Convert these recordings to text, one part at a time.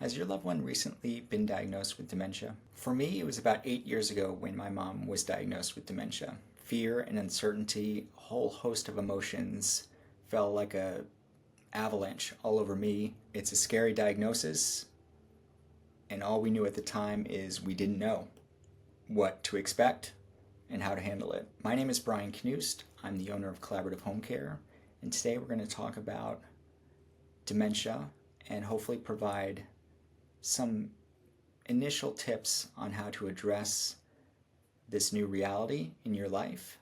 Has your loved one recently been diagnosed with dementia? For me, it was about 8 years ago when my mom was diagnosed with dementia. Fear and uncertainty, a whole host of emotions fell like a avalanche all over me. It's a scary diagnosis, and all we knew at the time is we didn't know what to expect and how to handle it. My name is Brian Knust. I'm the owner of Collaborative Home Care, and today we're going to talk about dementia and hopefully provide some initial tips on how to address this new reality in your life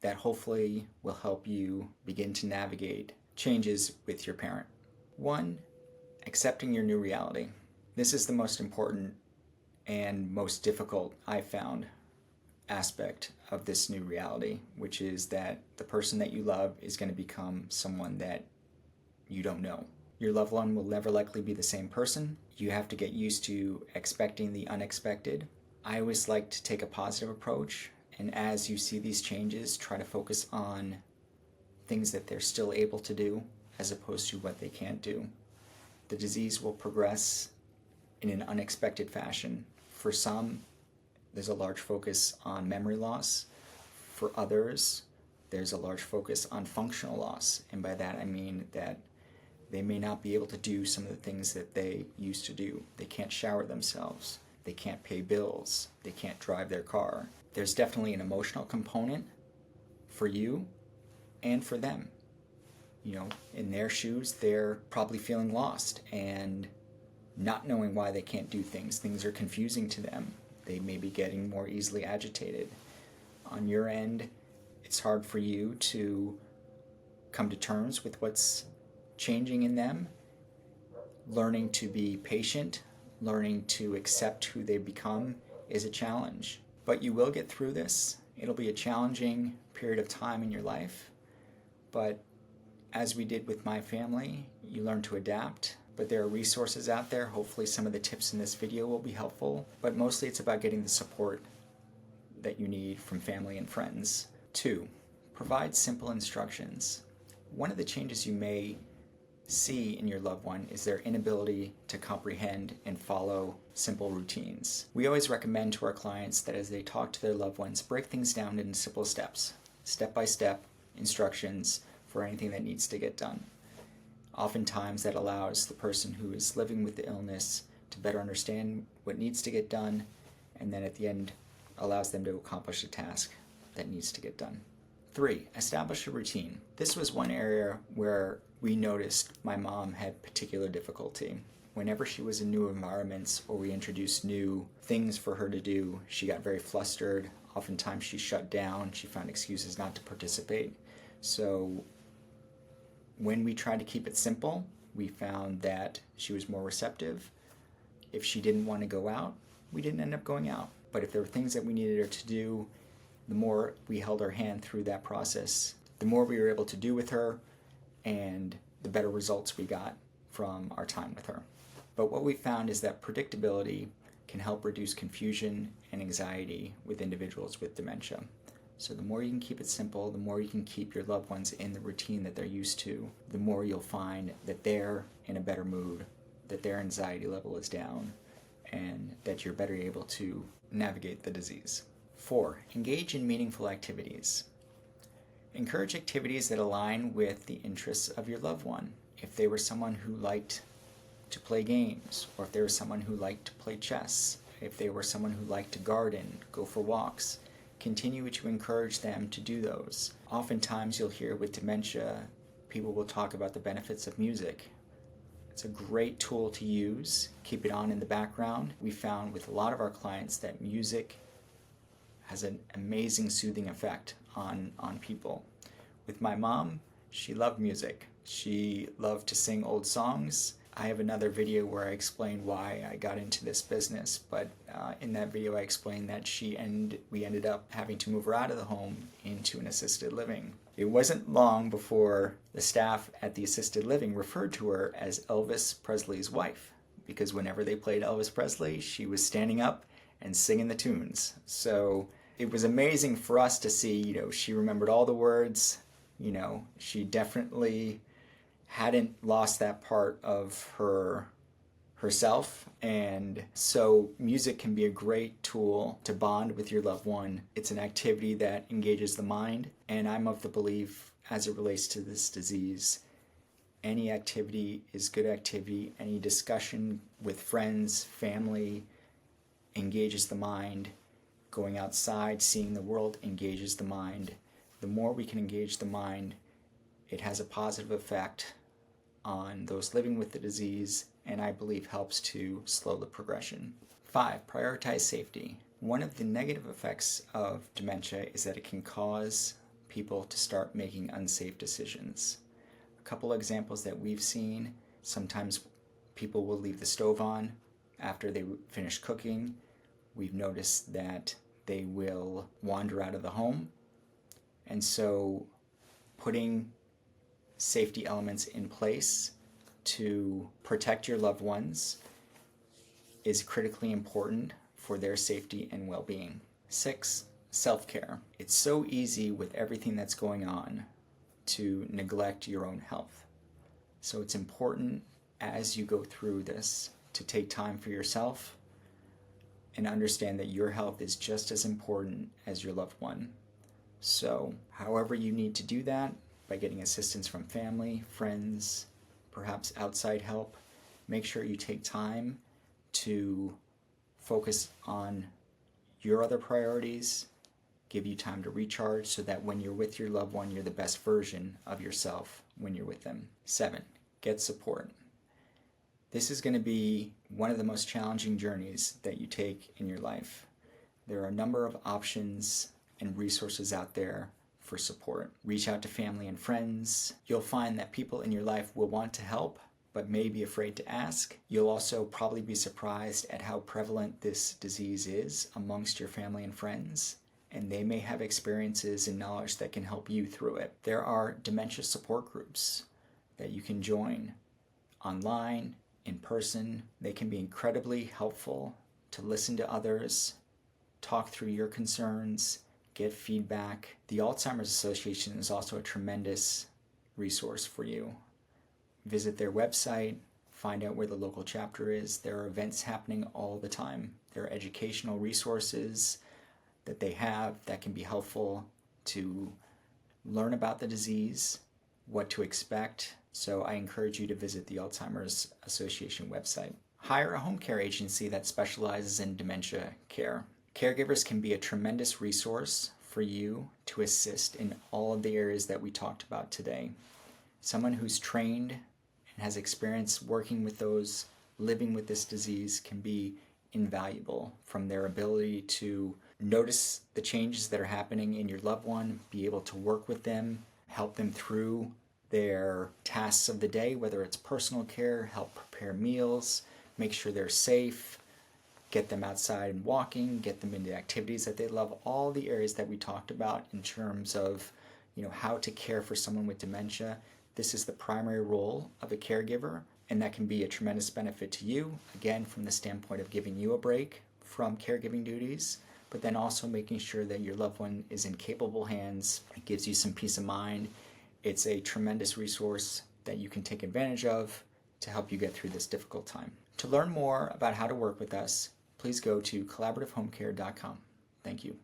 that hopefully will help you begin to navigate changes with your parent. 1, accepting your new reality. This is the most important and most difficult, I found, aspect of this new reality, which is that the person that you love is going to become someone that you don't know. Your loved one will never likely be the same person. You have to get used to expecting the unexpected. I always like to take a positive approach, and as you see these changes, try to focus on things that they're still able to do as opposed to what they can't do. The disease will progress in an unexpected fashion. For some, there's a large focus on memory loss. For others, there's a large focus on functional loss, and by that I mean that they may not be able to do some of the things that they used to do. They can't shower themselves. They can't pay bills. They can't drive their car. There's definitely an emotional component for you and for them. You know, in their shoes, they're probably feeling lost and not knowing why they can't do things. Things are confusing to them. They may be getting more easily agitated. On your end, it's hard for you to come to terms with what's changing in them. Learning to be patient, learning to accept who they become is a challenge. But you will get through this. It'll be a challenging period of time in your life. But as we did with my family, you learn to adapt. But there are resources out there. Hopefully some of the tips in this video will be helpful. But mostly it's about getting the support that you need from family and friends. 2, provide simple instructions. One of the changes you may see in your loved one is their inability to comprehend and follow simple routines. We always recommend to our clients that as they talk to their loved ones, break things down into simple steps, step-by-step instructions for anything that needs to get done. Oftentimes that allows the person who is living with the illness to better understand what needs to get done, and then at the end allows them to accomplish a task that needs to get done. 3, establish a routine. This was one area where we noticed my mom had particular difficulty. Whenever she was in new environments or we introduced new things for her to do, she got very flustered. Oftentimes she shut down. She found excuses not to participate. So when we tried to keep it simple, we found that she was more receptive. If she didn't want to go out, we didn't end up going out. But if there were things that we needed her to do, the more we held her hand through that process, the more we were able to do with her, and the better results we got from our time with her. But what we found is that predictability can help reduce confusion and anxiety with individuals with dementia. So the more you can keep it simple, the more you can keep your loved ones in the routine that they're used to, the more you'll find that they're in a better mood, that their anxiety level is down, and that you're better able to navigate the disease. 4, engage in meaningful activities. Encourage activities that align with the interests of your loved one. If they were someone who liked to play games, or if they were someone who liked to play chess, if they were someone who liked to garden, go for walks, continue to encourage them to do those. Oftentimes you'll hear with dementia, people will talk about the benefits of music. It's a great tool to use. Keep it on in the background. We found with a lot of our clients that music has an amazing soothing effect on people. With my mom, she loved music. She loved to sing old songs. I have another video where I explain why I got into this business, but in that video I explained that we ended up having to move her out of the home into an assisted living. It wasn't long before the staff at the assisted living referred to her as Elvis Presley's wife, because whenever they played Elvis Presley, she was standing up and singing the tunes. So it was amazing for us to see, she remembered all the words, she definitely hadn't lost that part of her herself. And so music can be a great tool to bond with your loved one. It's an activity that engages the mind, and I'm of the belief, as it relates to this disease, any activity is good activity. Any discussion with friends, family engages the mind. Going outside, seeing the world engages the mind. The more we can engage the mind, it has a positive effect on those living with the disease, and I believe helps to slow the progression. 5, prioritize safety. One of the negative effects of dementia is that it can cause people to start making unsafe decisions. A couple examples that we've seen: sometimes people will leave the stove on after they finish cooking. We've noticed that they will wander out of the home. And so putting safety elements in place to protect your loved ones is critically important for their safety and well-being. 6, self-care. It's so easy with everything that's going on to neglect your own health. So it's important as you go through this to take time for yourself and understand that your health is just as important as your loved one. So however you need to do that, by getting assistance from family, friends, perhaps outside help, make sure you take time to focus on your other priorities, give you time to recharge so that when you're with your loved one, you're the best version of yourself when you're with them. 7, get support. This is going to be one of the most challenging journeys that you take in your life. There are a number of options and resources out there for support. Reach out to family and friends. You'll find that people in your life will want to help, but may be afraid to ask. You'll also probably be surprised at how prevalent this disease is amongst your family and friends, and they may have experiences and knowledge that can help you through it. There are dementia support groups that you can join online, in person. They can be incredibly helpful to listen to others, talk through your concerns, get feedback. The Alzheimer's Association is also a tremendous resource for you. Visit their website, find out where the local chapter is. There are events happening all the time. There are educational resources that they have that can be helpful to learn about the disease, what to expect. So I encourage you to visit the Alzheimer's Association website. Hire a home care agency that specializes in dementia care. Caregivers can be a tremendous resource for you to assist in all of the areas that we talked about today. Someone who's trained and has experience working with those living with this disease can be invaluable, from their ability to notice the changes that are happening in your loved one, be able to work with them, help them through their tasks of the day, whether it's personal care, help prepare meals, make sure they're safe, get them outside and walking, get them into activities that they love, all the areas that we talked about in terms of, how to care for someone with dementia. This is the primary role of a caregiver, and that can be a tremendous benefit to you, again, from the standpoint of giving you a break from caregiving duties, but then also making sure that your loved one is in capable hands. It gives you some peace of mind. It's a tremendous resource that you can take advantage of to help you get through this difficult time. To learn more about how to work with us, please go to collaborativehomecare.com. Thank you.